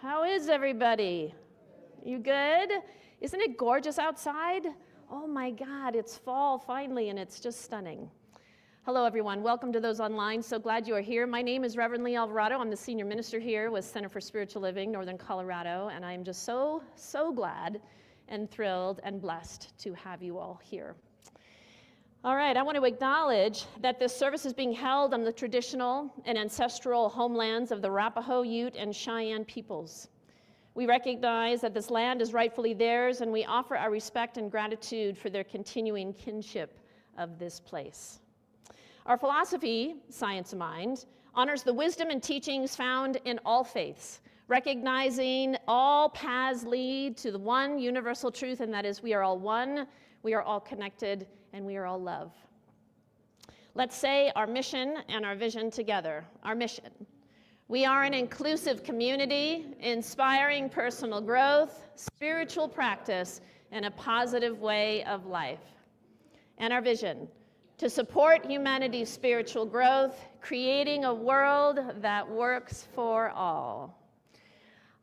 How is everybody? You good? Isn't it gorgeous outside? Oh my God, it's fall finally, and it's just stunning. Hello, everyone. Welcome to those online. So glad you are here. My name is Reverend Alvarado. I'm the senior minister here with Center for Spiritual Living, Northern Colorado, and I'm just so glad and thrilled and blessed to have you all here. All right, I want to acknowledge that this service is being held on the traditional and ancestral homelands of the Arapaho, Ute, and Cheyenne peoples. We recognize that this land is rightfully theirs, and we offer our respect and gratitude for their continuing kinship of this place. Our philosophy, Science of Mind, honors the wisdom and teachings found in all faiths, recognizing all paths lead to the one universal truth, and that is we are all one, we are all connected, and we are all love. Let's say our mission and our vision together. Our mission. We are an inclusive community, inspiring personal growth, spiritual practice, and a positive way of life. And our vision. To support humanity's spiritual growth, creating a world that works for all.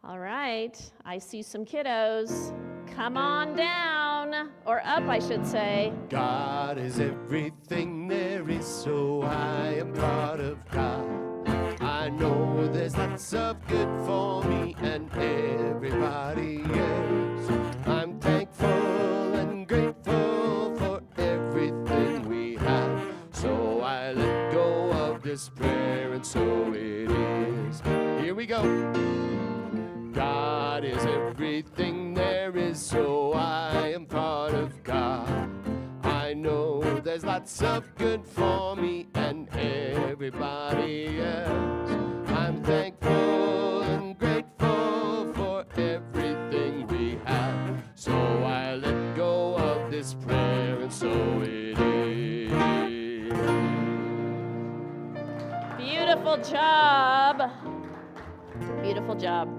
All right, I see some kiddos. Come on down, or up, I should say. God is everything there is, so I am part of God. I know there's lots of good for me and everybody else. I'm thankful and grateful for everything we have. So I let go of this prayer, and so it is. Here we go. God is everything there is, so I am part of God. I know there's lots of good for me and everybody else. I'm thankful and grateful for everything we have. So I let go of this prayer, and so it is. Beautiful job. Beautiful job.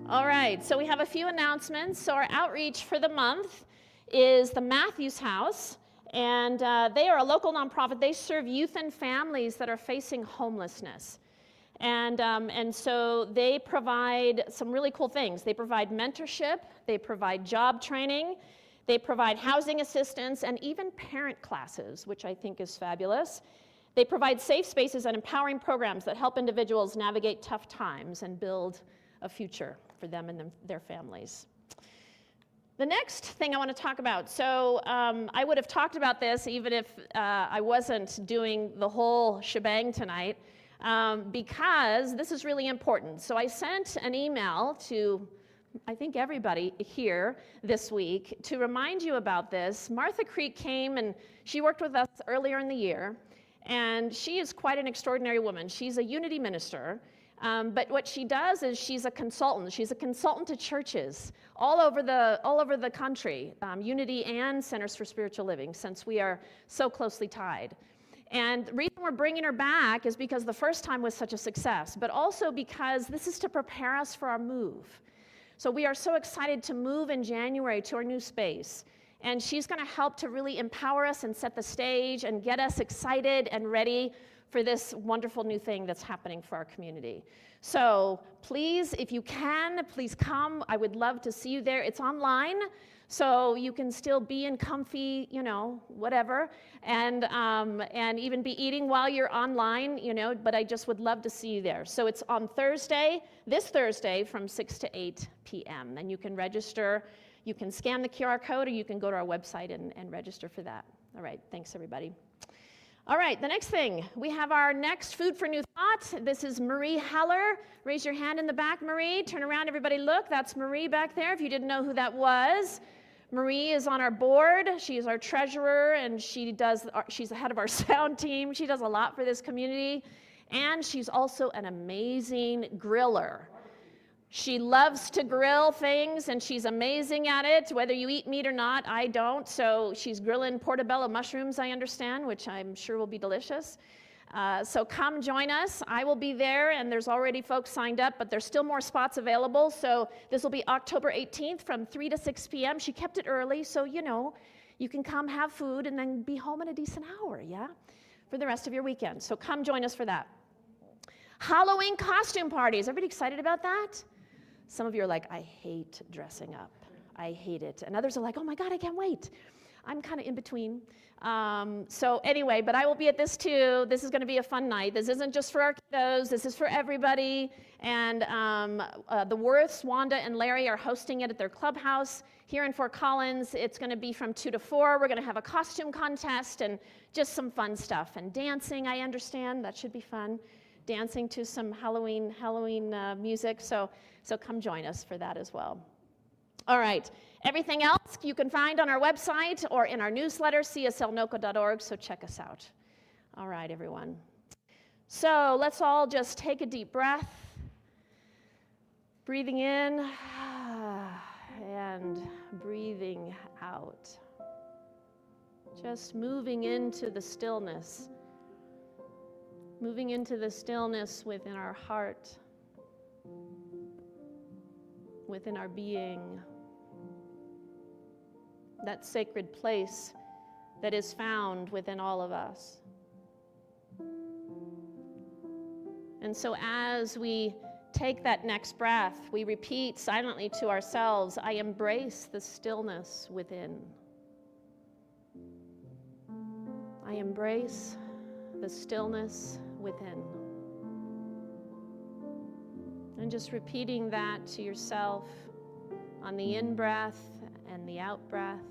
All right, so we have a few announcements. So our outreach for the month is the Matthews House, and they are a local nonprofit. They serve youth and families that are facing homelessness. And so they provide some really cool things. They provide mentorship, they provide job training, they provide housing assistance, and even parent classes, which I think is fabulous. They provide safe spaces and empowering programs that help individuals navigate tough times and build a future for them and their families. The next thing I want to talk about, so I would have talked about this even if I wasn't doing the whole shebang tonight, because this is really important. So I sent an email to, I think, everybody here this week to remind you about this. Martha Creek came and she worked with us earlier in the year, and she is quite an extraordinary woman. She's a unity minister. But what she does is she's a consultant. She's a consultant to churches all over the country, Unity and Centers for Spiritual Living, since we are so closely tied. And the reason we're bringing her back is because the first time was such a success, but also because this is to prepare us for our move. So we are so excited to move in January to our new space. And she's going to help to really empower us and set the stage and get us excited and ready for this wonderful new thing that's happening for our community. So please, if you can, please come. I would love to see you there. It's online, so you can still be in comfy, whatever, and even be eating while you're online, but I just would love to see you there. So it's on Thursday, this Thursday, from 6 to 8 p.m. And you can register. You can scan the QR code, or you can go to our website and register for that. All right, thanks, everybody. All right, the next thing, we have our next Food for New Thought. This is Marie Heller. Raise your hand in the back, Marie. Turn around, everybody look. That's Marie back there, if you didn't know who that was. Marie is on our board. She is our treasurer, and she's the head of our sound team. She does a lot for this community, and she's also an amazing griller. She loves to grill things, and she's amazing at it, whether you eat meat or not. I don't, so she's grilling portobello mushrooms, I understand, which I'm sure will be delicious. So come join us. I will be there, and there's already folks signed up, but there's still more spots available. So this will be October 18th from 3 to 6 p.m. She kept it early, so you can come have food and then be home in a decent hour, yeah, for the rest of your weekend. So come join us for that. Halloween costume parties. Everybody excited about that? Some of you are like, I hate dressing up. I hate it. And others are like, oh my God, I can't wait. I'm kind of in between. So anyway, but I will be at this too. This is going to be a fun night. This isn't just for our kiddos. This is for everybody. And the Worths, Wanda and Larry, are hosting it at their clubhouse here in Fort Collins. It's going to be from 2 to 4. We're going to have a costume contest and just some fun stuff. And dancing, I understand. That should be fun. Dancing to some Halloween music. So come join us for that as well. All right. Everything else you can find on our website or in our newsletter, cslnoco.org, so check us out. All right, everyone. So let's all just take a deep breath, breathing in and breathing out. Just moving into the stillness within our heart, within our being. That sacred place that is found within all of us. And so as we take that next breath, we repeat silently to ourselves, I embrace the stillness within. I embrace the stillness within. And just repeating that to yourself on the in-breath and the out-breath,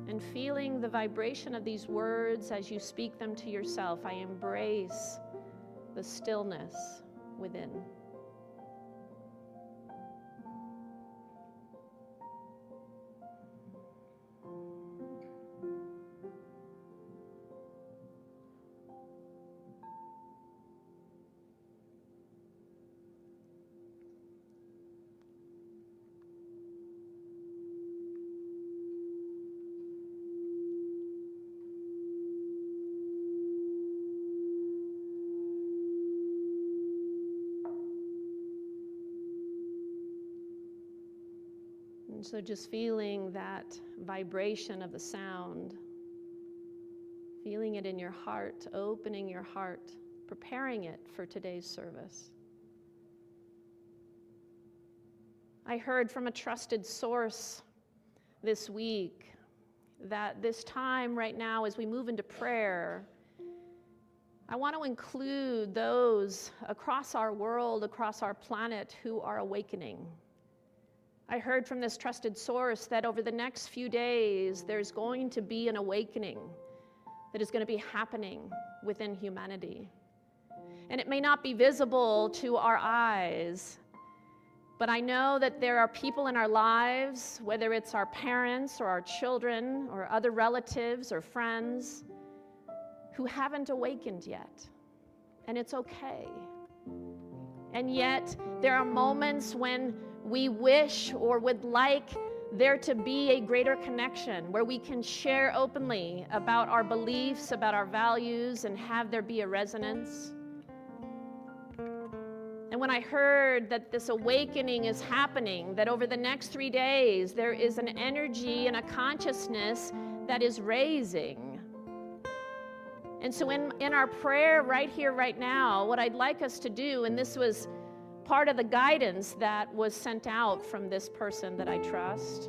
and feeling the vibration of these words as you speak them to yourself. I embrace the stillness within. So just feeling that vibration of the sound, feeling it in your heart, opening your heart, preparing it for today's service. I heard from a trusted source this week that this time right now as we move into prayer, I want to include those across our world, across our planet who are awakening. I heard from this trusted source that over the next few days, there's going to be an awakening that is going to be happening within humanity. And it may not be visible to our eyes, but I know that there are people in our lives, whether it's our parents or our children or other relatives or friends, who haven't awakened yet. And it's okay. And yet, there are moments when we wish or would like there to be a greater connection where we can share openly about our beliefs, about our values, and have there be a resonance. And when I heard that this awakening is happening, that over the next 3 days there is an energy and a consciousness that is raising. And so in our prayer right here, right now, what I'd like us to do, and this was part of the guidance that was sent out from this person that I trust.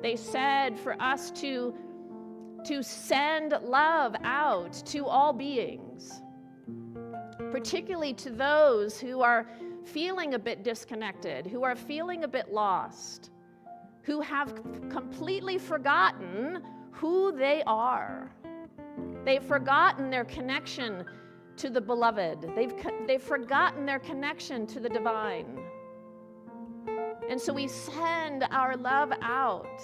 They said for us to send love out to all beings, particularly to those who are feeling a bit disconnected, who are feeling a bit lost, who have completely forgotten who they are. They've forgotten their connection to the beloved. They've forgotten their connection to the divine. And so we send our love out,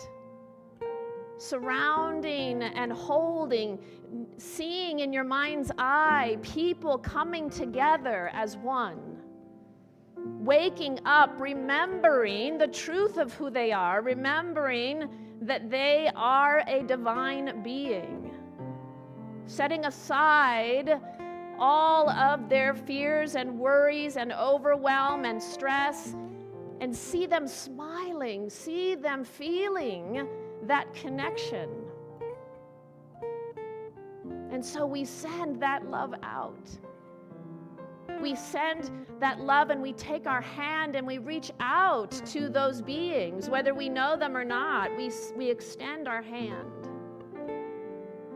surrounding and holding, seeing in your mind's eye people coming together as one, waking up, remembering the truth of who they are, remembering that they are a divine being, setting aside all of their fears and worries and overwhelm and stress, and see them smiling, see them feeling that connection. And so we send that love out. we send that love and we take our hand and we reach out to those beings, whether we know them or not. We extend our hand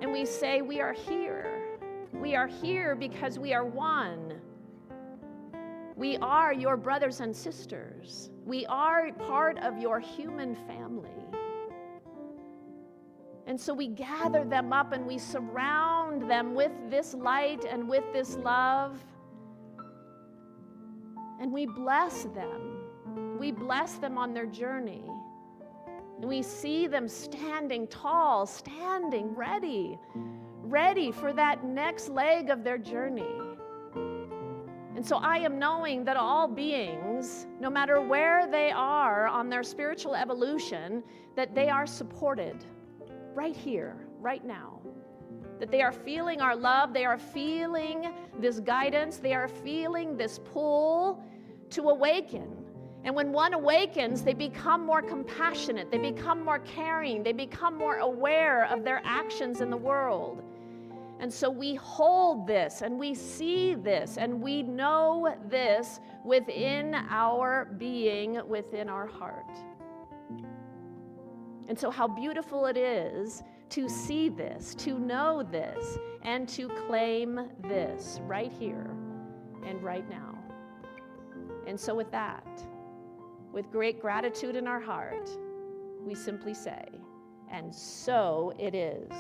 and we say, we are here. We are here because we are one. We are your brothers and sisters. We are part of your human family. And so we gather them up and we surround them with this light and with this love. And we bless them. We bless them on their journey. And we see them standing tall, standing ready for that next leg of their journey. And so I am knowing that all beings, no matter where they are on their spiritual evolution, that they are supported right here, right now. That they are feeling our love, they are feeling this guidance, they are feeling this pull to awaken. And when one awakens, they become more compassionate, they become more caring, they become more aware of their actions in the world. And so we hold this and we see this and we know this within our being, within our heart. And so how beautiful it is to see this, to know this, and to claim this right here and right now. And so with that, with great gratitude in our heart, we simply say, and so it is.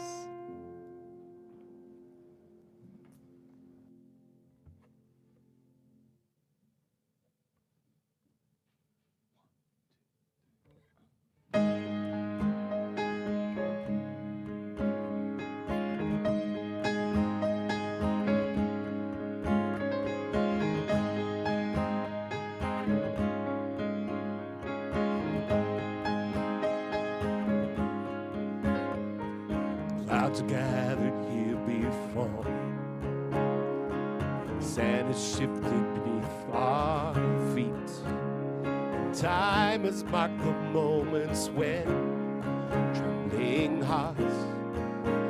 Clouds are gathered here before me. Sand has shifted beneath our feet. Time has marked the moments when trembling hearts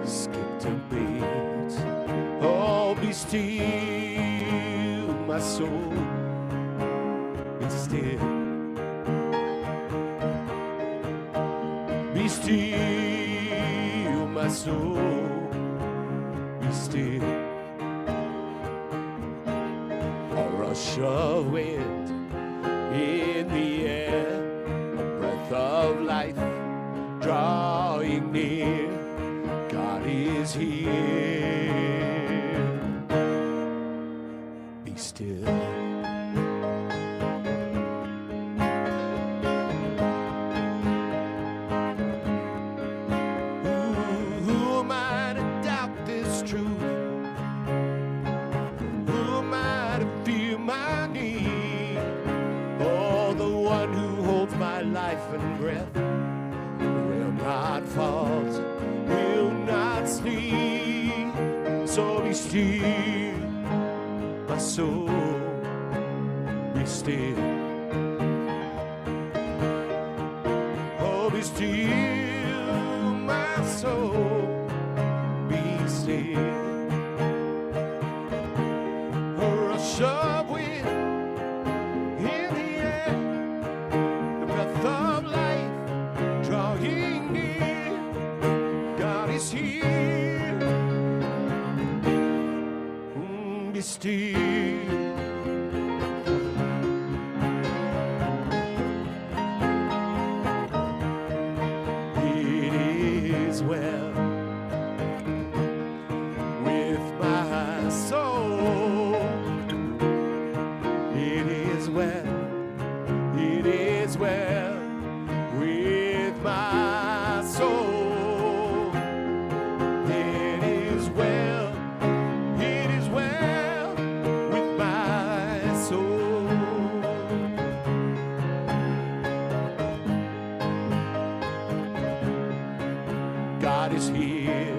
skipped a beat. Oh, be still, my soul, be still. Be still, my soul, be still. A rush of wind in the air, a breath of life drawing near. God is here. Be still. Life and breath will not falter, will not sleep. So be still, my soul, be still. Oh, be still, my soul, be still. A rush of wind in the air, of life drawing near. God is here. Be still. It is well with my soul. It is well. It is well with my soul. It is well. It is well with my soul. God is here.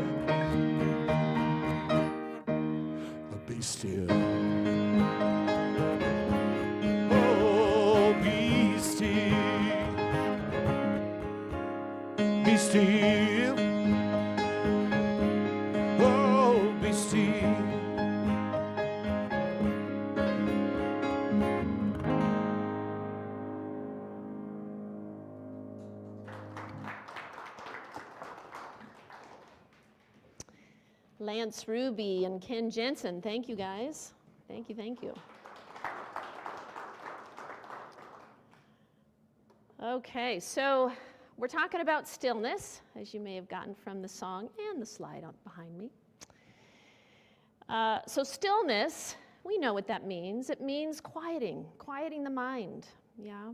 But be still. Be still, oh, be still. Lance Ruby and Ken Jensen. Thank you, guys. Thank you, thank you. Okay, so we're talking about stillness, as you may have gotten from the song and the slide behind me. So stillness, we know what that means. It means quieting the mind, yeah?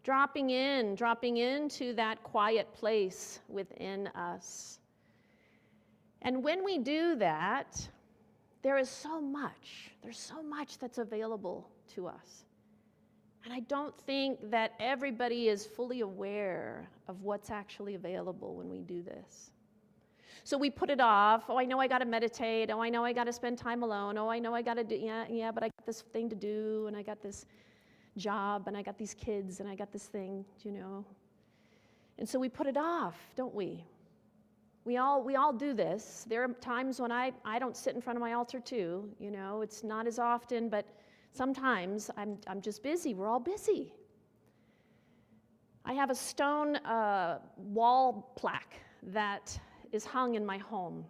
Dropping into that quiet place within us. And when we do that, there's so much that's available to us. And I don't think that everybody is fully aware of what's actually available when we do this. So we put it off. Oh, I know I got to meditate. Oh, I know I got to spend time alone. Oh, I know I got to do, yeah, but I got this thing to do, and I got this job, and I got these kids, and I got this thing, And so we put it off, don't we? We all do this. There are times when I don't sit in front of my altar too, It's not as often, but sometimes I'm just busy. We're all busy. I have a stone wall plaque that is hung in my home.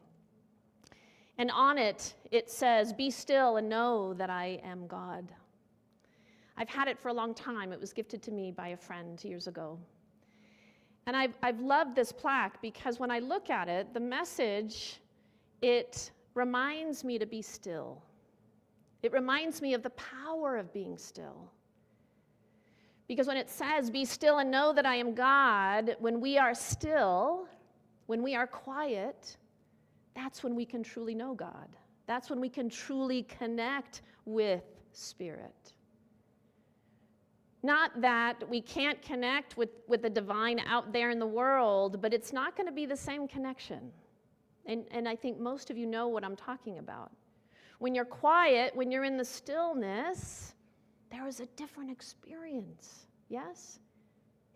And on it, it says, "Be still and know that I am God." I've had it for a long time. It was gifted to me by a friend years ago. And I've loved this plaque because when I look at it, the message, it reminds me to be still. It reminds me of the power of being still. Because when it says, "Be still and know that I am God," when we are still, when we are quiet, that's when we can truly know God. That's when we can truly connect with Spirit. Not that we can't connect with the divine out there in the world, but it's not going to be the same connection. And I think most of you know what I'm talking about. When you're quiet, when you're in the stillness, there is a different experience, yes?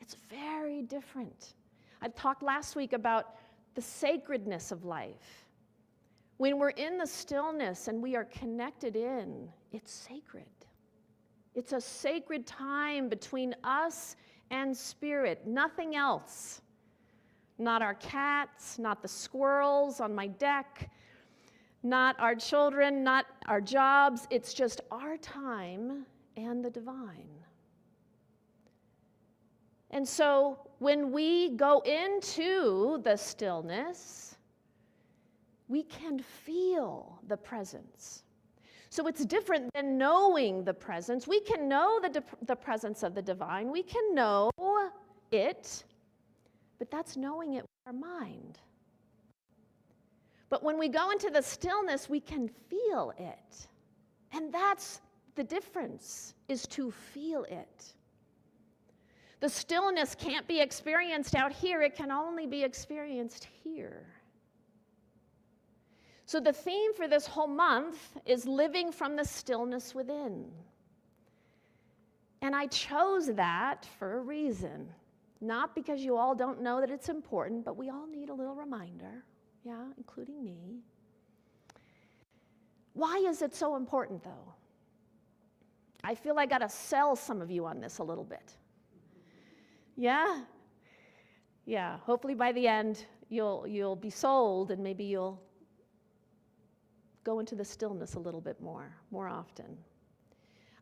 It's very different. I talked last week about the sacredness of life. When we're in the stillness and we are connected in, it's sacred. It's a sacred time between us and Spirit, nothing else. Not our cats, not the squirrels on my deck, not our children, not our jobs. It's just our time and the divine. And so when we go into the stillness, we can feel the presence. So it's different than knowing the presence. We can know the presence of the divine. We can know it, but that's knowing it with our mind. But when we go into the stillness, we can feel it. And that's the difference, is to feel it. The stillness can't be experienced out here. It can only be experienced here. So the theme for this whole month is living from the stillness within. And I chose that for a reason. Not because you all don't know that it's important, but we all need a little reminder, yeah, including me. Why is it so important, though? I feel I got to sell some of you on this a little bit. Yeah? Yeah, hopefully by the end you'll be sold, and maybe you'll go into the stillness a little bit more often.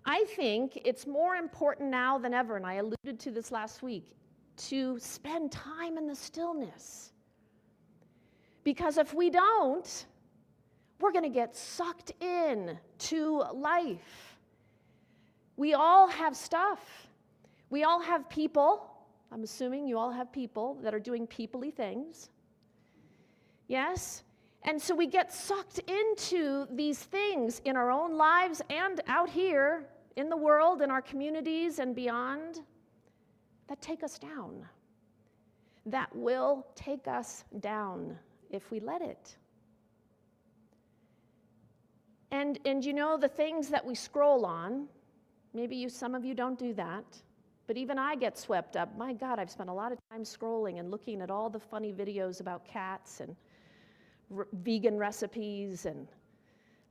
I think it's more important now than ever, and I alluded to this last week, to spend time in the stillness. Because if we don't, we're going to get sucked in to life. We all have stuff. We all have people. I'm assuming you all have people that are doing people-y things. Yes? And so we get sucked into these things in our own lives and out here in the world, in our communities and beyond, that take us down. That will take us down if we let it. And the things that we scroll on, maybe some of you don't do that, but even I get swept up. My God, I've spent a lot of time scrolling and looking at all the funny videos about cats and vegan recipes, and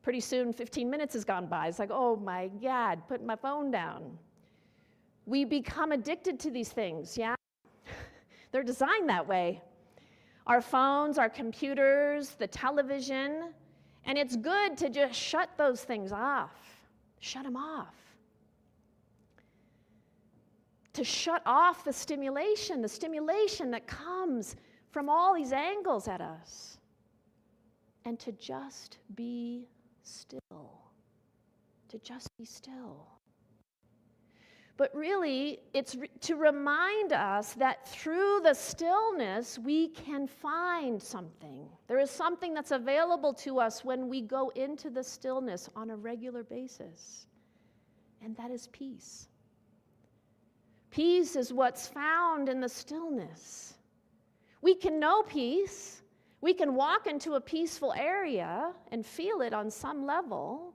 pretty soon 15 minutes has gone by. It's like, oh my God, put my phone down. We become addicted to these things, yeah? They're designed that way. Our phones, our computers, the television, and it's good to just shut those things off. Shut them off. To shut off the stimulation that comes from all these angles at us. And to just be still. To just be still. But really, it's to remind us that through the stillness, we can find something. There is something that's available to us when we go into the stillness on a regular basis. And that is peace. Peace is what's found in the stillness. We can know peace. We can walk into a peaceful area and feel it on some level.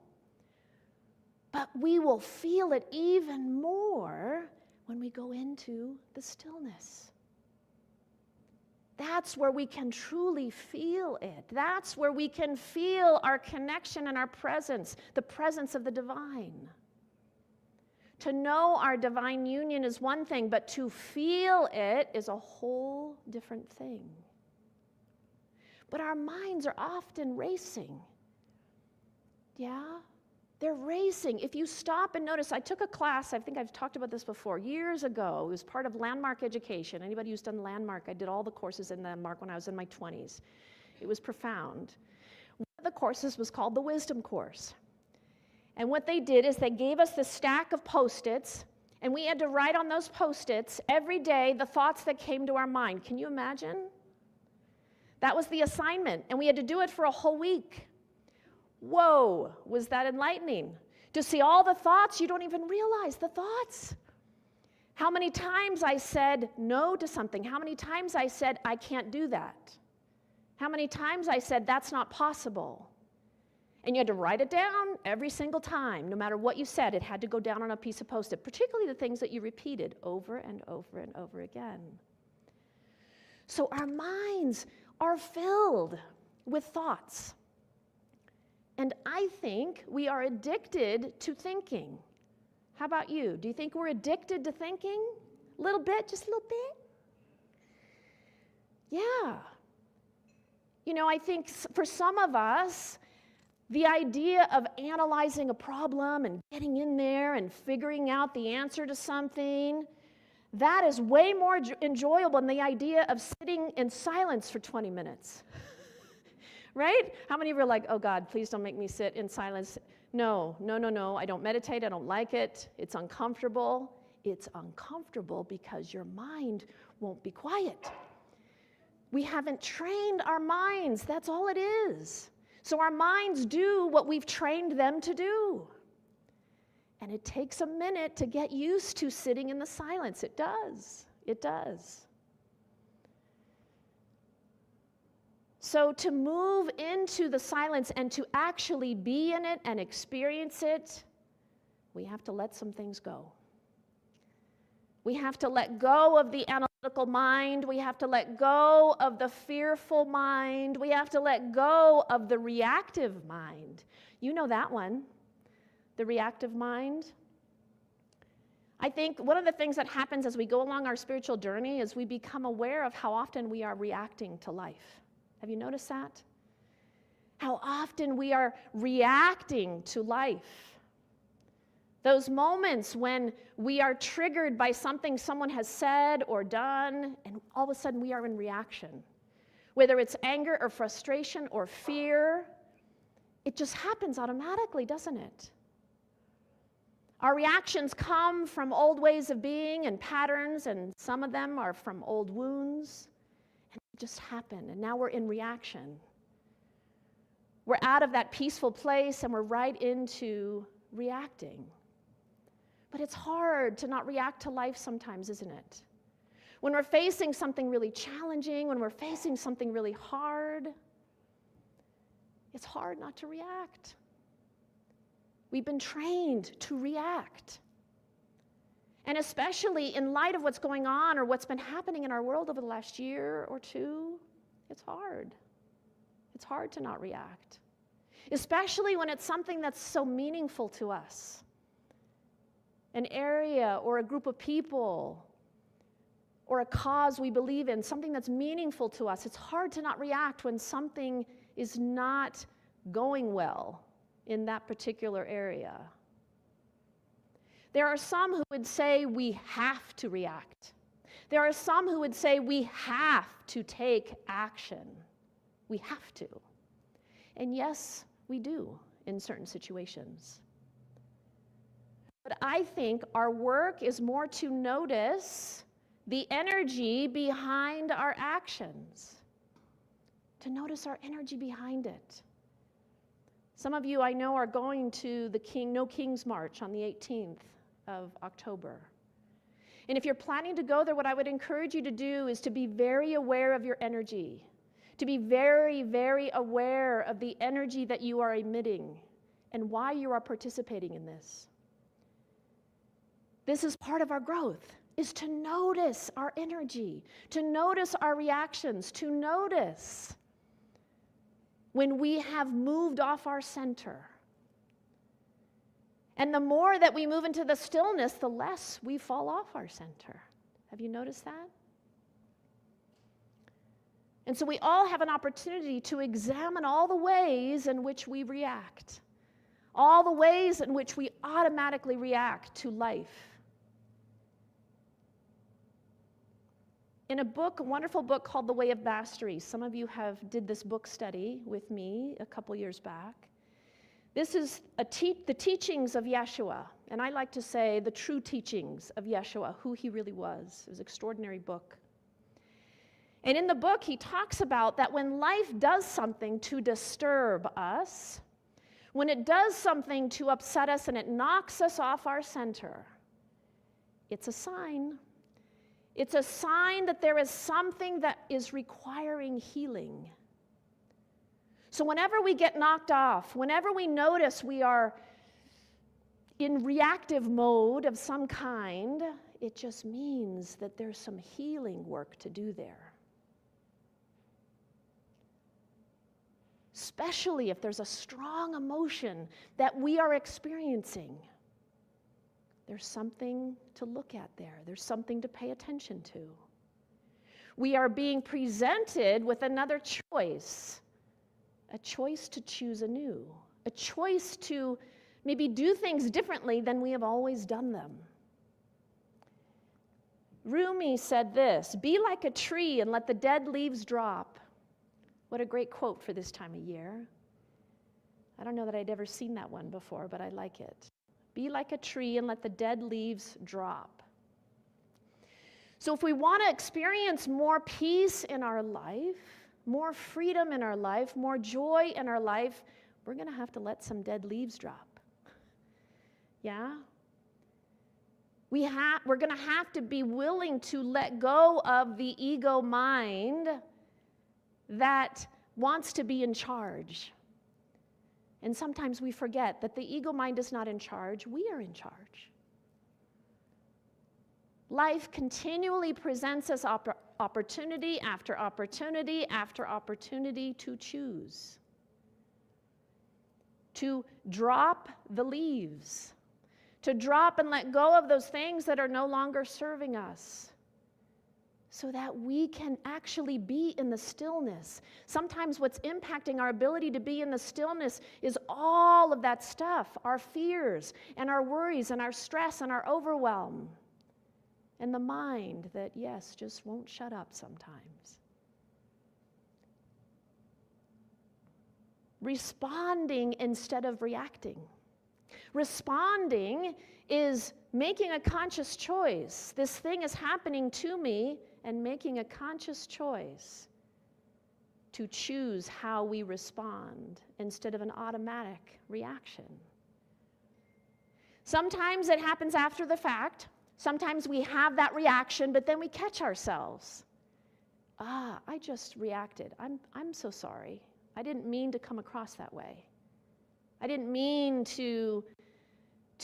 But we will feel it even more when we go into the stillness. That's where we can truly feel it. That's where we can feel our connection and our presence, the presence of the divine. To know our divine union is one thing, but to feel it is a whole different thing. But our minds are often racing. Yeah? They're racing. If you stop and notice, I took a class, I think I've talked about this before, years ago. It was part of landmark education. Anybody who's done landmark, I did all the courses in landmark when I was in my 20s. It was profound. One of the courses was called the Wisdom Course. And what they did is they gave us this stack of Post-its, and we had to write on those Post-its every day the thoughts that came to our mind. Can you imagine? That was the assignment, and we had to do it for a whole week. Whoa, was that enlightening? To see all the thoughts, you don't even realize the thoughts. How many times I said no to something? How many times I said, I can't do that? How many times I said, that's not possible? And you had to write it down every single time. No matter what you said, it had to go down on a piece of Post-it, particularly the things that you repeated over and over and over again. So our minds are filled with thoughts. And I think we are addicted to thinking. How about you? Do you think we're addicted to thinking? A little bit, just a little bit? Yeah. You know, I think for some of us, the idea of analyzing a problem and getting in there and figuring out the answer to something, that is way more enjoyable than the idea of sitting in silence for 20 minutes. Right? How many of you are like, oh God, please don't make me sit in silence? No, I don't meditate, I don't like it. It's uncomfortable. It's uncomfortable because your mind won't be quiet. We haven't trained our minds, that's all it is. So our minds do what we've trained them to do. And it takes a minute to get used to sitting in the silence. It does. It does. So to move into the silence and to actually be in it and experience it, we have to let some things go. We have to let go of the analytical mind. We have to let go of the fearful mind. We have to let go of the reactive mind. You know that one, the reactive mind. I think one of the things that happens as we go along our spiritual journey is we become aware of how often we are reacting to life. Have you noticed that? How often we are reacting to life. Those moments when we are triggered by something someone has said or done, and all of a sudden we are in reaction. Whether it's anger or frustration or fear, it just happens automatically, doesn't it? Our reactions come from old ways of being and patterns, and some of them are from old wounds. Just happened, and now we're in reaction. We're out of that peaceful place and we're right into reacting. But it's hard to not react to life sometimes, isn't it? When we're facing something really challenging, when we're facing something really hard, it's hard not to react. We've been trained to react. And especially in light of what's going on or what's been happening in our world over the last year or two, it's hard. It's hard to not react. Especially when it's something that's so meaningful to us. An area or a group of people or a cause we believe in, something that's meaningful to us, it's hard to not react when something is not going well in that particular area. There are some who would say we have to react. There are some who would say we have to take action. We have to. And yes, we do in certain situations. But I think our work is more to notice the energy behind our actions, to notice our energy behind it. Some of you I know are going to the No Kings March on the 18th of October. And if you're planning to go there, what I would encourage you to do is to be very aware of your energy, to be very, very aware of the energy that you are emitting and why you are participating in this. This is part of our growth, is to notice our energy, to notice our reactions, to notice when we have moved off our center. And the more that we move into the stillness, the less we fall off our center. Have you noticed that? And so we all have an opportunity to examine all the ways in which we react, all the ways in which we automatically react to life. In a book, a wonderful book called The Way of Mastery, some of you did this book study with me a couple years back. This is the teachings of Yeshua, and I like to say the true teachings of Yeshua, who he really was. It was an extraordinary book. And in the book, he talks about that when life does something to disturb us, when it does something to upset us and it knocks us off our center, it's a sign. It's a sign that there is something that is requiring healing. So whenever we get knocked off, whenever we notice we are in reactive mode of some kind, it just means that there's some healing work to do there. Especially if there's a strong emotion that we are experiencing. There's something to look at there. There's something to pay attention to. We are being presented with another choice, a choice to choose anew, a choice to maybe do things differently than we have always done them. Rumi said this, "Be like a tree and let the dead leaves drop." What a great quote for this time of year. I don't know that I'd ever seen that one before, but I like it. Be like a tree and let the dead leaves drop. So if we want to experience more peace in our life, more freedom in our life, more joy in our life, we're going to have to let some dead leaves drop. Yeah? We're going to have to be willing to let go of the ego mind that wants to be in charge. And sometimes we forget that the ego mind is not in charge, we are in charge. Life continually presents us opportunity after opportunity after opportunity to choose. To drop the leaves. To drop and let go of those things that are no longer serving us. So that we can actually be in the stillness. Sometimes what's impacting our ability to be in the stillness is all of that stuff, our fears and our worries and our stress and our overwhelm. And the mind that, yes, just won't shut up sometimes. Responding instead of reacting. Responding is making a conscious choice. This thing is happening to me, and making a conscious choice to choose how we respond instead of an automatic reaction. Sometimes it happens after the fact. Sometimes we have that reaction, but then we catch ourselves. I just reacted. I'm so sorry. I didn't mean to come across that way. I didn't mean to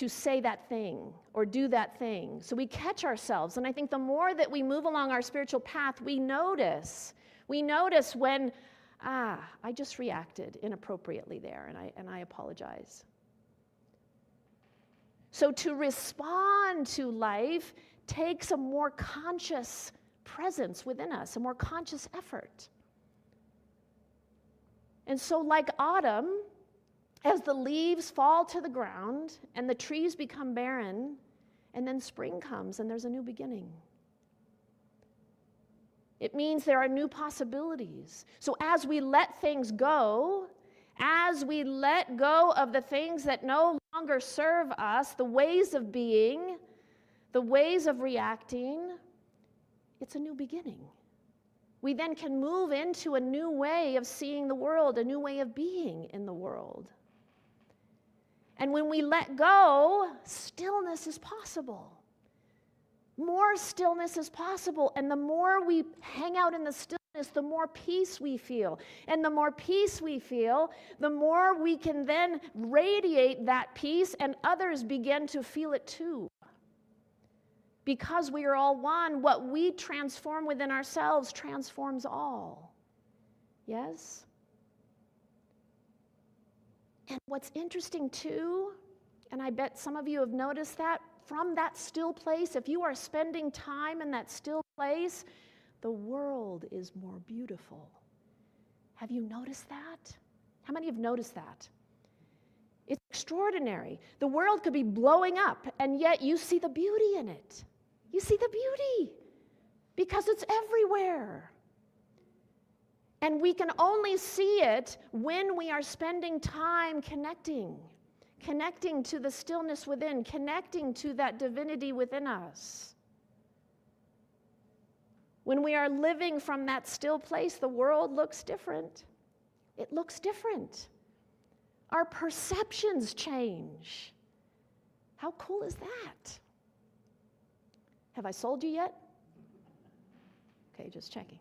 say that thing or do that thing. So we catch ourselves. And I think the more that we move along our spiritual path, we notice when, I just reacted inappropriately there, and I apologize. So to respond to life takes a more conscious presence within us, a more conscious effort. And so like autumn, as the leaves fall to the ground and the trees become barren, and then spring comes and there's a new beginning. It means there are new possibilities. So as we let things go, as we let go of the things that no longer serve us, the ways of being, the ways of reacting, it's a new beginning. We then can move into a new way of seeing the world, a new way of being in the world. And when we let go, stillness is possible. More stillness is possible. And the more we hang out in the stillness, the more peace we feel. And the more peace we feel, the more we can then radiate that peace, and others begin to feel it too. Because we are all one, what we transform within ourselves transforms all. Yes? And what's interesting too, and I bet some of you have noticed that, from that still place, if you are spending time in that still place, the world is more beautiful. Have you noticed that? How many have noticed that? It's extraordinary. The world could be blowing up, and yet you see the beauty in it. You see the beauty because it's everywhere. And we can only see it when we are spending time connecting to the stillness within, connecting to that divinity within us. When we are living from that still place, the world looks different. It looks different. Our perceptions change. How cool is that? Have I sold you yet? Okay, just checking.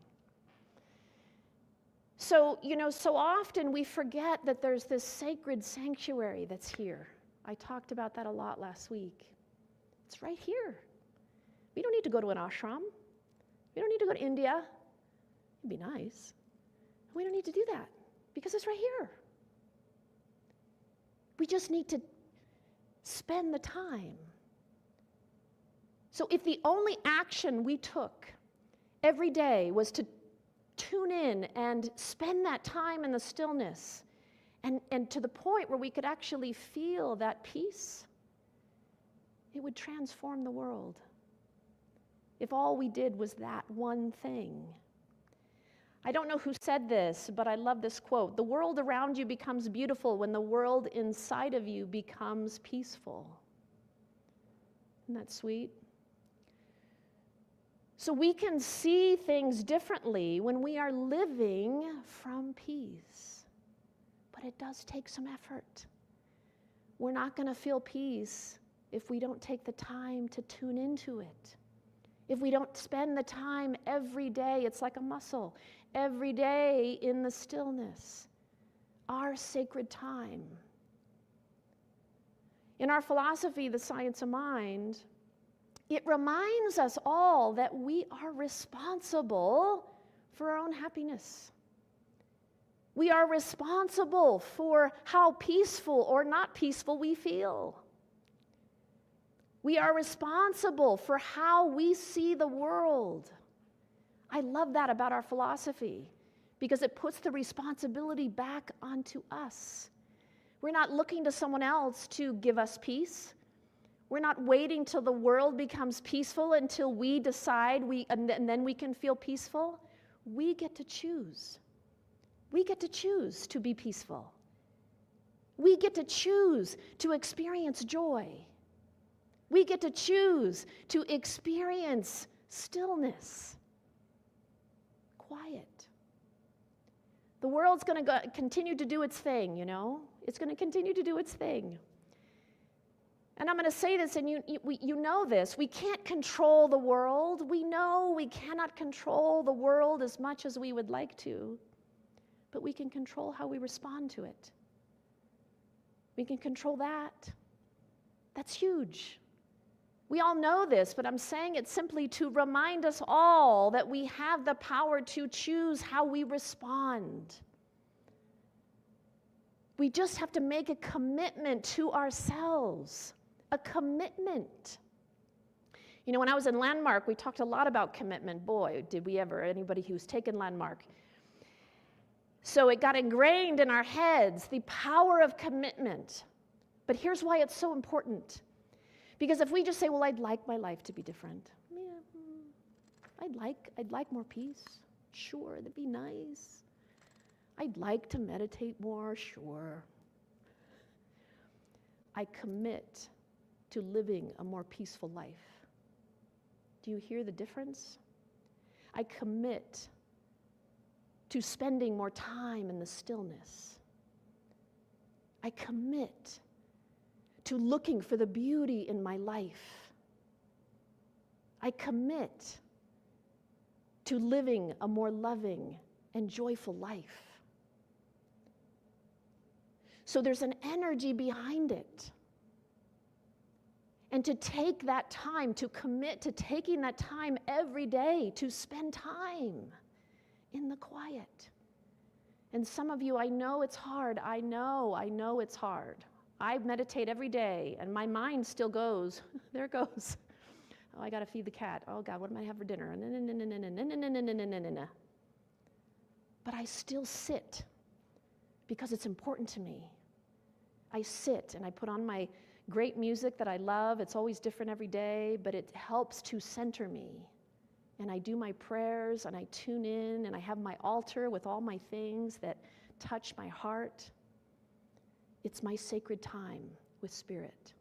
So, so often we forget that there's this sacred sanctuary that's here. I talked about that a lot last week. It's right here. We don't need to go to an ashram. We don't need to go to India. It'd be nice. We don't need to do that because it's right here. We just need to spend the time. So if the only action we took every day was to tune in and spend that time in the stillness, and to the point where we could actually feel that peace, it would transform the world. If all we did was that one thing. I don't know who said this, but I love this quote. The world around you becomes beautiful when the world inside of you becomes peaceful. Isn't that sweet? So we can see things differently when we are living from peace. But it does take some effort. We're not going to feel peace if we don't take the time to tune into it. If we don't spend the time every day, it's like a muscle, every day in the stillness, our sacred time. In our philosophy, the science of mind, it reminds us all that we are responsible for our own happiness. We are responsible for how peaceful or not peaceful we feel. We are responsible for how we see the world. I love that about our philosophy because it puts the responsibility back onto us. We're not looking to someone else to give us peace. We're not waiting till the world becomes peaceful until we decide and then we can feel peaceful. We get to choose. We get to choose to be peaceful. We get to choose to experience joy. We get to choose to experience stillness, quiet. The world's going to continue to do its thing, It's going to continue to do its thing. And I'm going to say this, and you know this. We can't control the world. We know we cannot control the world as much as we would like to, but we can control how we respond to it. We can control that. That's huge. We all know this, but I'm saying it simply to remind us all that we have the power to choose how we respond. We just have to make a commitment to ourselves. A commitment. You know, when I was in Landmark, we talked a lot about commitment. Boy, did we ever, anybody who's taken Landmark. So it got ingrained in our heads, the power of commitment. But here's why it's so important. Because if we just say, well, I'd like my life to be different. Yeah, I'd like more peace. Sure, that'd be nice. I'd like to meditate more. Sure. I commit to living a more peaceful life. Do you hear the difference? I commit to spending more time in the stillness. I commit to looking for the beauty in my life. I commit to living a more loving and joyful life. So there's an energy behind it. And to take that time, to commit to taking that time every day to spend time in the quiet. And some of you, I know it's hard. I know it's hard. I meditate every day, and my mind still goes, there it goes. Oh, I got to feed the cat. Oh, God, what am I have for dinner? But I still sit because it's important to me. I sit and I put on my great music that I love. It's always different every day, but it helps to center me. And I do my prayers, and I tune in, and I have my altar with all my things that touch my heart. It's my sacred time with Spirit,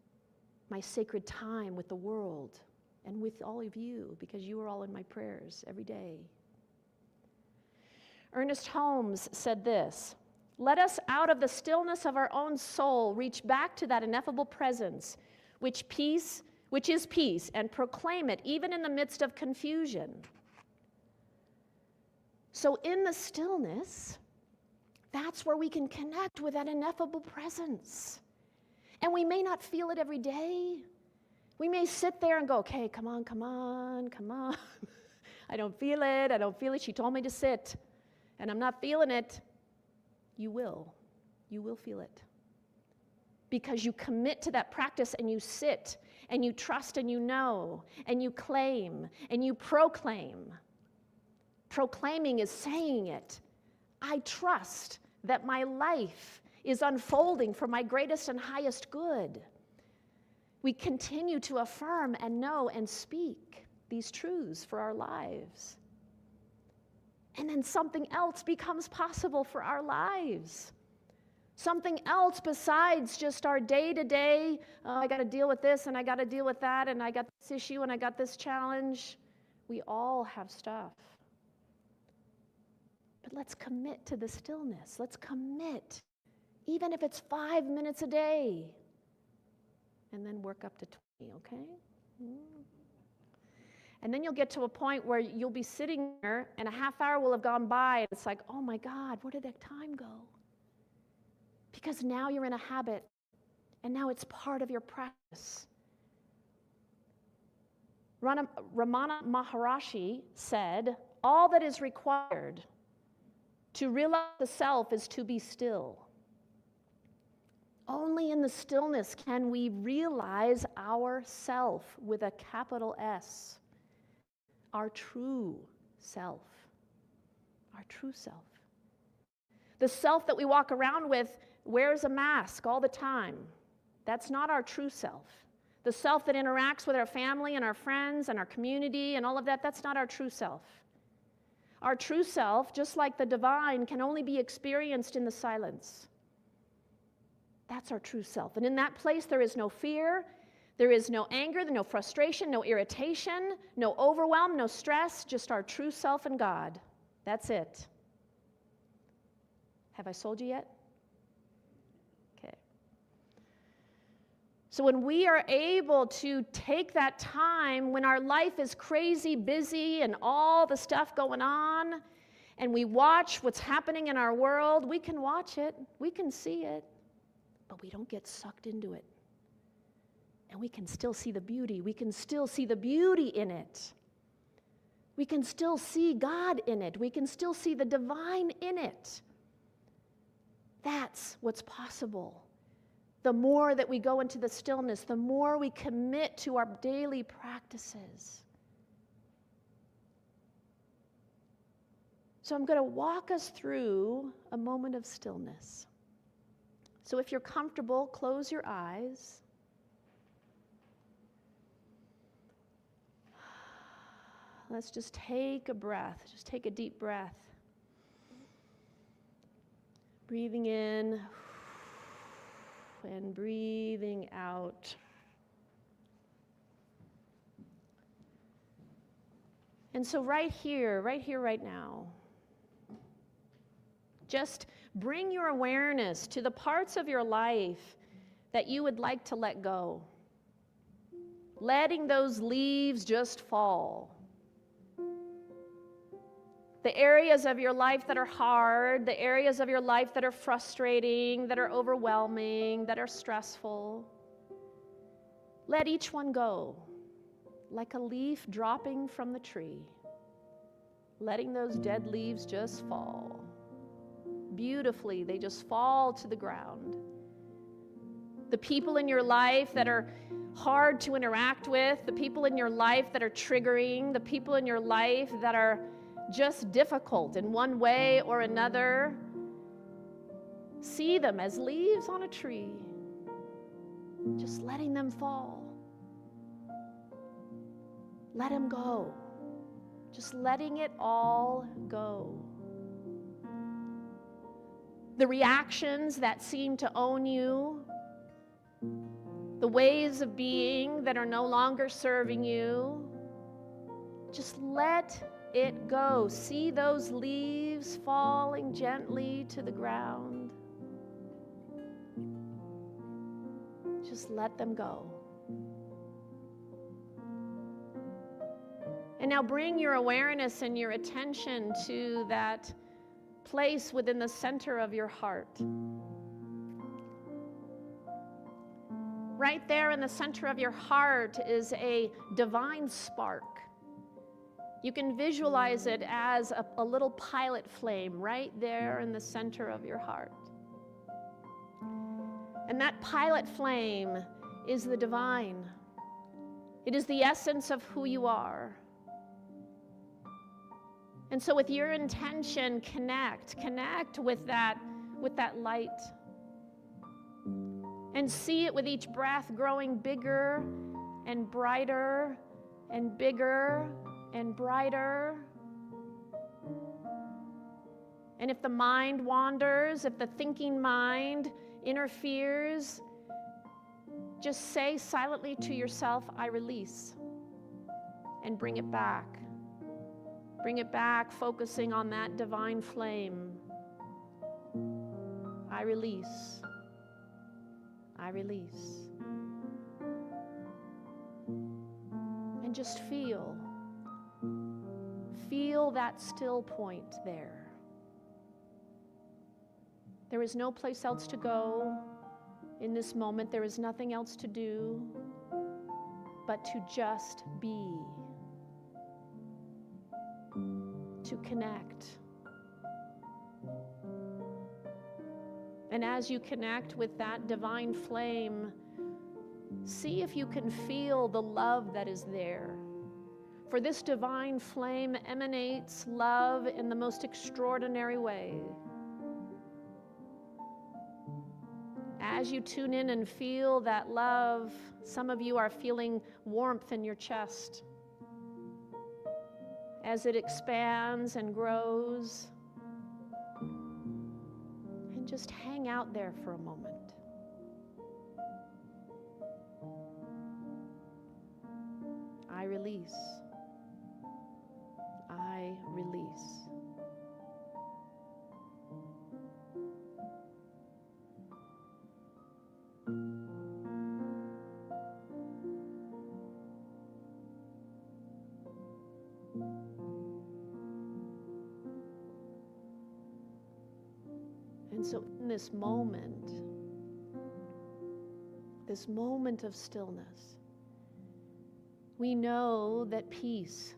my sacred time with the world, and with all of you, because you are all in my prayers every day. Ernest Holmes said this: "Let us out of the stillness of our own soul reach back to that ineffable presence, which is peace, and proclaim it even in the midst of confusion." So in the stillness, that's where we can connect with that ineffable presence. And we may not feel it every day. We may sit there and go, okay, come on. I don't feel it. She told me to sit, and I'm not feeling it. You will feel it. Because you commit to that practice, and you sit, and you trust, and you know, and you claim, and you proclaim. Proclaiming is saying it. I trust that my life is unfolding for my greatest and highest good. We continue to affirm and know and speak these truths for our lives. And then something else becomes possible for our lives. Something else besides just our day-to-day, oh, I got to deal with this, and I got to deal with that, and I got this issue, and I got this challenge. We all have stuff. But let's commit to the stillness. Let's commit, even if it's 5 minutes a day, and then work up to 20, okay? And then you'll get to a point where you'll be sitting there, and a half hour will have gone by, and it's like, oh my God, where did that time go? Because now you're in a habit, and now it's part of your practice. Ramana Maharishi said, all that is required to realize the self is to be still. Only in the stillness can we realize our self with a capital S, our true self, our true self. The self that we walk around with wears a mask all the time. That's not our true self. The self that interacts with our family and our friends and our community and all of that, that's not our true self. Our true self, just like the divine, can only be experienced in the silence. That's our true self. And in that place, there is no fear, there is no anger, no frustration, no irritation, no overwhelm, no stress, just our true self and God. That's it. Have I sold you yet? Okay. So when we are able to take that time when our life is crazy, busy, and all the stuff going on, and we watch what's happening in our world, we can watch it, we can see it, but we don't get sucked into it. And we can still see the beauty. We can still see the beauty in it. We can still see God in it. We can still see the divine in it. That's what's possible the more that we go into the stillness, the more we commit to our daily practices. So I'm going to walk us through a moment of stillness. So if you're comfortable, close your eyes. Let's just take a breath. Just take a deep breath. Breathing in and breathing out. And so right here, right now, just bring your awareness to the parts of your life that you would like to let go. Letting those leaves just fall. The areas of your life that are hard, the areas of your life that are frustrating, that are overwhelming, that are stressful. Let each one go, like a leaf dropping from the tree. Letting those dead leaves just fall. Beautifully, they just fall to the ground. The people in your life that are hard to interact with, the people in your life that are triggering, the people in your life that are just difficult in one way or another, see them as leaves on a tree, just letting them fall. Let them go. Just letting it all go. The reactions that seem to own you, the ways of being that are no longer serving you, just let it go. See those leaves falling gently to the ground. Just let them go. And now bring your awareness and your attention to that place within the center of your heart. Right there in the center of your heart is a divine spark. You can visualize it as a little pilot flame right there in the center of your heart. And that pilot flame is the divine. It is the essence of who you are. And so with your intention, connect with that light. And see it with each breath growing bigger and brighter and bigger and brighter. And if the mind wanders, if the thinking mind interferes, just say silently to yourself, I release, and bring it back. Bring it back, focusing on that divine flame. I release. I release. And just feel that still point there. There is no place else to go in this moment. There is nothing else to do but to just be, to connect. And as you connect with that divine flame, see if you can feel the love that is there. For this divine flame emanates love in the most extraordinary way. As you tune in and feel that love, some of you are feeling warmth in your chest as it expands and grows. And just hang out there for a moment. I release. I release. And so in this moment of stillness, we know that peace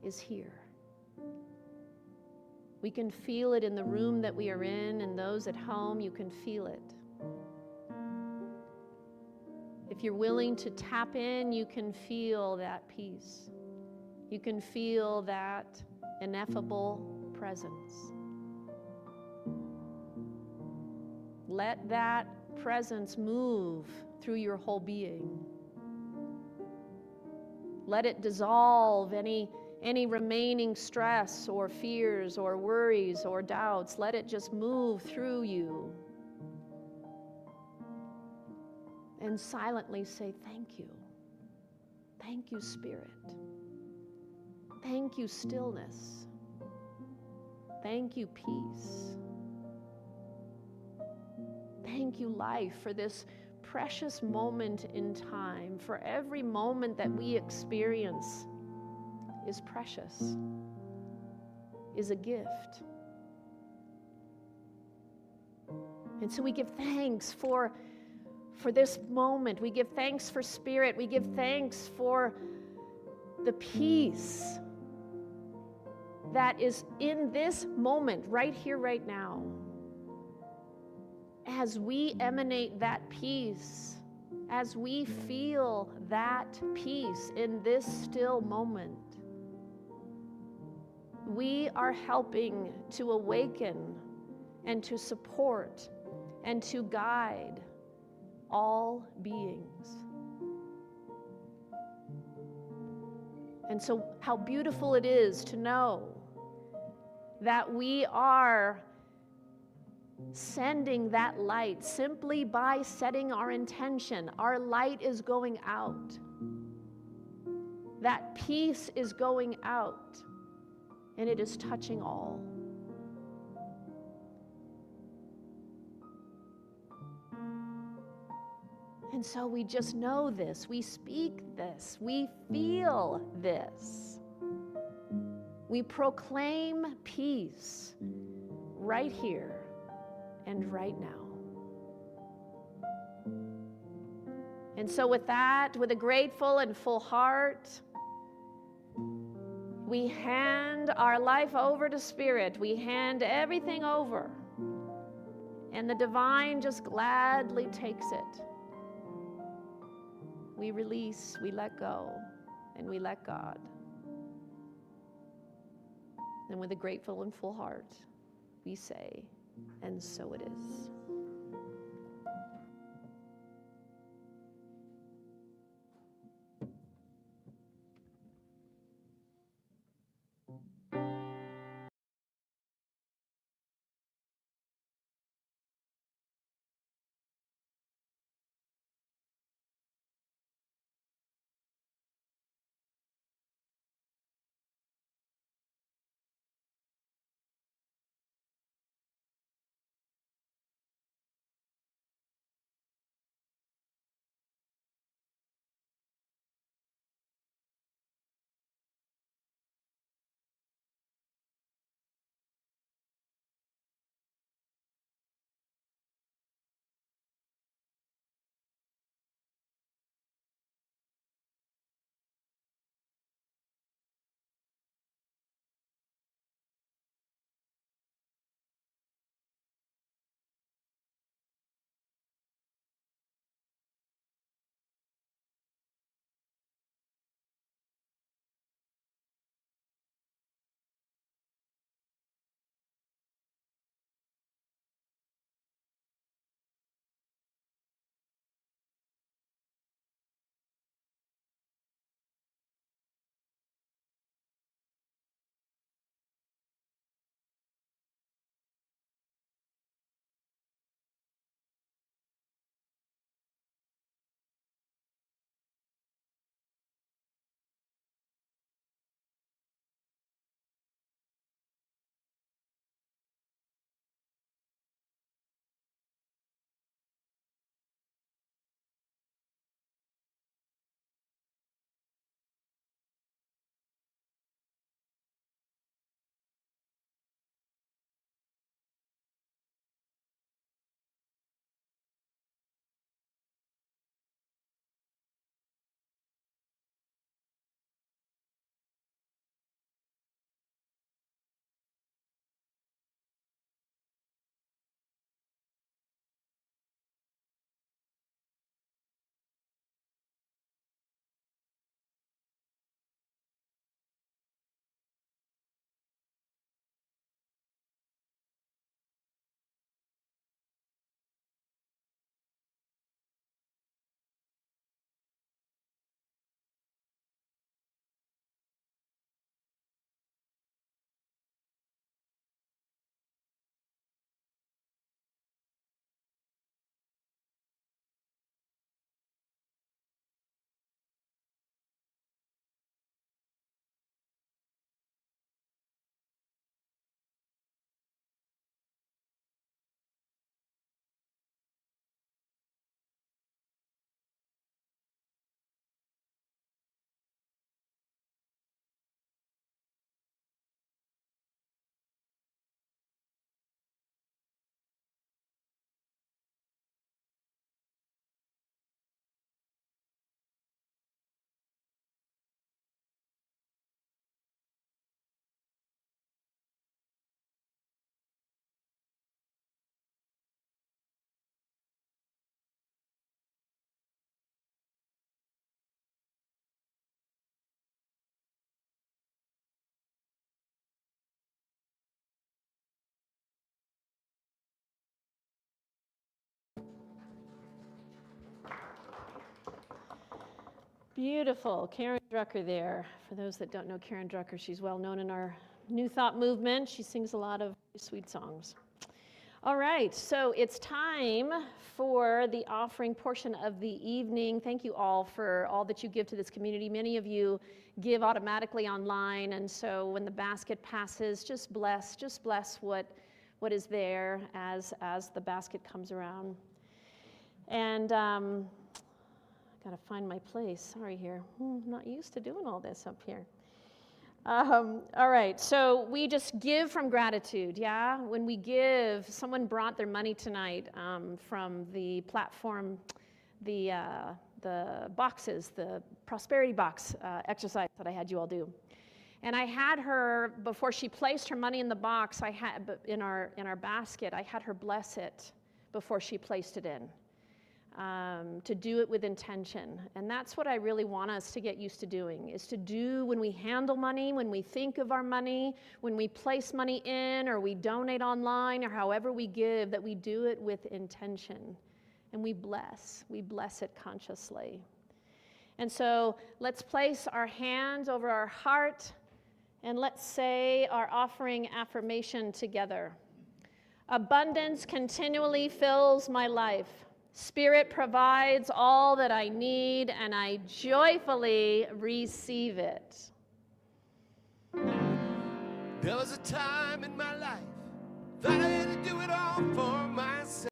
is here. We can feel it in the room that we are in, and those at home, you can feel it. If you're willing to tap in, you can feel that peace. You can feel that ineffable presence. Let that presence move through your whole being. Let it dissolve any remaining stress or fears or worries or doubts. Let it just move through you. And silently say, thank you. Thank you, Spirit. Thank you, stillness. Thank you, peace. Thank you, life, for this precious moment in time. For every moment that we experience is precious, is a gift. And so we give thanks for this moment. We give thanks for Spirit. We give thanks for the peace that is in this moment, right here, right now. As we emanate that peace, as we feel that peace in this still moment, we are helping to awaken and to support and to guide all beings. And so how beautiful it is to know that we are sending that light simply by setting our intention. Our light is going out. That peace is going out, and it is touching all. And so we just know this, we speak this, we feel this. We proclaim peace right here and right now. And so with that, with a grateful and full heart, we hand our life over to Spirit. We hand everything over. And the divine just gladly takes it. We release, we let go, and we let God. And with a grateful and full heart, we say, and so it is. Beautiful. Karen Drucker there. For those that don't know Karen Drucker, she's well known in our New Thought movement. She sings a lot of sweet songs. All right, so it's time for the offering portion of the evening. Thank you all for all that you give to this community. Many of you give automatically online, and so when the basket passes, just bless what is there as the basket comes around. And gotta find my place. Sorry here. Not used to doing all this up here. All right, so we just give from gratitude, yeah? When we give, someone brought their money tonight from the platform, the boxes, the prosperity box exercise that I had you all do. And I had her, before she placed her money in the box, in our basket, I had her bless it before she placed it in. To do it with intention. And that's what I really want us to get used to doing, is to do when we handle money, when we think of our money, when we place money in, or we donate online, or however we give, that we do it with intention. And we bless it consciously. And so let's place our hands over our heart, and let's say our offering affirmation together. Abundance continually fills my life. Spirit provides all that I need, and I joyfully receive it. There was a time in my life that I had to do it all for myself.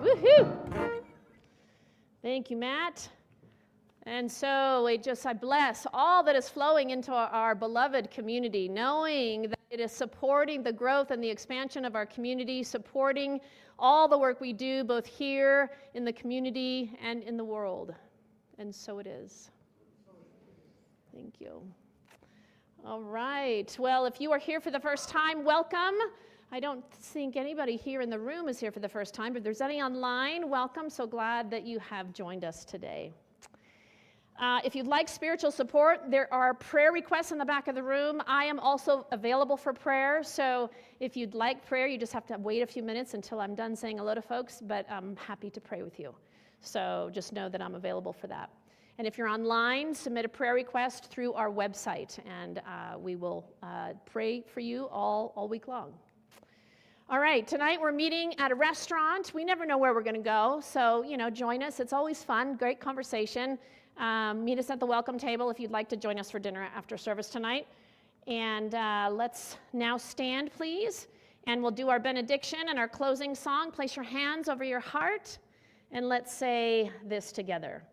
Woohoo! Thank you, Matt. And so I bless all that is flowing into our beloved community, knowing that it is supporting the growth and the expansion of our community, supporting all the work we do, both here in the community and in the world. And so it is. Thank you. All right. Well, if you are here for the first time, welcome. I don't think anybody here in the room is here for the first time, but if there's any online, welcome. So glad that you have joined us today. If you'd like spiritual support, there are prayer requests in the back of the room. I am also available for prayer, so if you'd like prayer, you just have to wait a few minutes until I'm done saying hello to folks, but I'm happy to pray with you. So just know that I'm available for that. And if you're online, submit a prayer request through our website, and we will pray for you all week long. All right, tonight we're meeting at a restaurant. We never know where we're going to go, so, join us. It's always fun, great conversation. Meet us at the welcome table if you'd like to join us for dinner after service tonight. And let's now stand, please, and we'll do our benediction and our closing song. Place your hands over your heart, and let's say this together.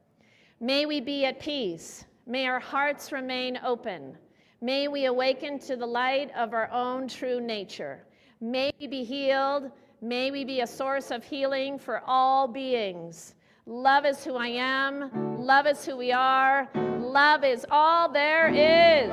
May we be at peace. May our hearts remain open. May we awaken to the light of our own true nature. May we be healed. May we be a source of healing for all beings. Love is who I am. Love is who we are. love is all there is.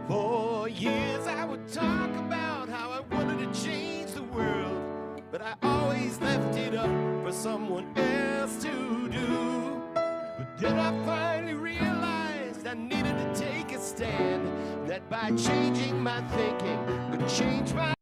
For years I would talk about how I wanted to change the world, but I always left it up for someone else to do. But then I finally realized I needed to take a stand, that by changing my thinking could change my